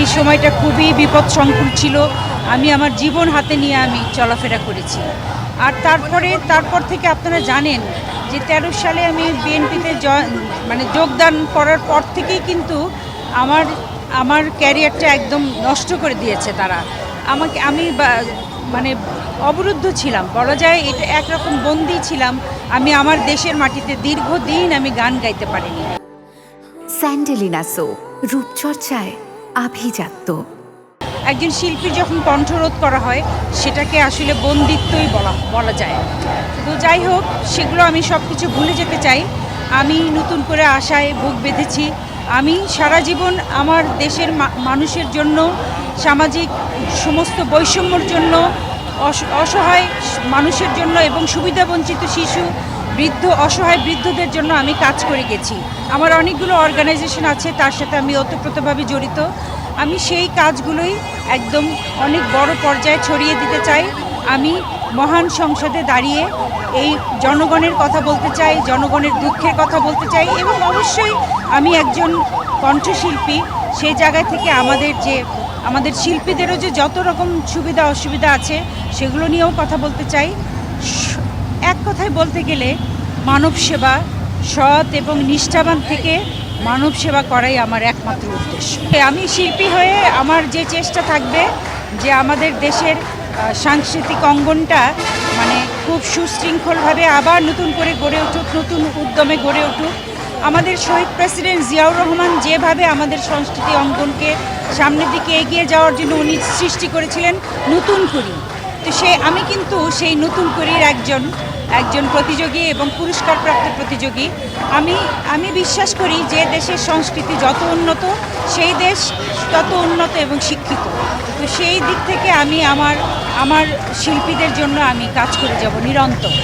এই সময়টা খুবই বিপদসংকুল ছিল। আমি আমার জীবন হাতে নিয়ে আমি চলাফেরা করেছি। আর তারপর থেকে আপনারা জানেন যে 13 সালে আমি বিএনপিতে যোগদান করার পর থেকেই কিন্তু আমার ক্যারিয়ারটা একদম নষ্ট করে দিয়েছে তারা। আমি অবরুদ্ধ ছিলাম, বলা যায় এটা একরকম বন্দী ছিলাম। আমি আমার দেশের মাটিতে দীর্ঘদিন আমি গান গাইতে পারিনি। স্যান্ডেলিনা সো, রূপচর্চায় আভিজাত্য। একজন শিল্পীর যখন কণ্ঠরোধ করা হয় সেটাকে আসলে বন্দিত্বই বলা যায়। তো যাই হোক, সেগুলো আমি সব কিছু ভুলে যেতে চাই। আমি নতুন করে আশায় বুক বেঁধেছি। আমি সারা জীবন আমার দেশের মানুষের জন্য, সামাজিক সমস্ত বৈষম্যর জন্য, অসহায় মানুষের জন্য এবং সুবিধাবঞ্চিত শিশু, বৃদ্ধ, অসহায় বৃদ্ধদের জন্য আমি কাজ করে গেছি। আমার অনেকগুলো অর্গানাইজেশন আছে, তার সাথে আমি ওতপ্রোতভাবে জড়িত। আমি সেই কাজগুলোই একদম অনেক বড় পর্যায়ে ছড়িয়ে দিতে চাই। আমি মহান সংসদে দাঁড়িয়ে এই জনগণের কথা বলতে চাই, জনগণের দুঃখের কথা বলতে চাই এবং অবশ্যই আমি একজন কণ্ঠশিল্পী। সেই জায়গায় থেকে আমাদের শিল্পীদেরও যে যত রকম সুবিধা অসুবিধা আছে সেগুলো নিয়েও কথা বলতে চাই। এক কথায় বলতে গেলে মানব সেবা, সৎ এবং নিষ্ঠাবান থেকে মানব সেবা করাই আমার একমাত্র উদ্দেশ্য। আমি শিল্পী হয়ে আমার যে চেষ্টা থাকবে যে আমাদের দেশের সাংস্কৃতিক অঙ্গনটা খুব সুশৃঙ্খলভাবে আবার নতুন করে গড়ে উঠুক, নতুন উদ্যমে গড়ে উঠুক। আমাদের শহীদ প্রেসিডেন্ট জিয়াউর রহমান যেভাবে আমাদের সংস্কৃতি অঙ্গনকে সামনের দিকে এগিয়ে যাওয়ার জন্য উনি সৃষ্টি করেছিলেন নতুন করি। তো আমি কিন্তু সেই নতুন করির একজন প্রতিযোগী এবং পুরস্কারপ্রাপ্ত প্রতিযোগী। আমি বিশ্বাস করি যে দেশের সংস্কৃতি যত উন্নত সেই দেশ তত উন্নত এবং শিক্ষিত। তো সেই দিক থেকে আমি আমার শিল্পীদের জন্য আমি কাজ করে যাব নিরন্তর।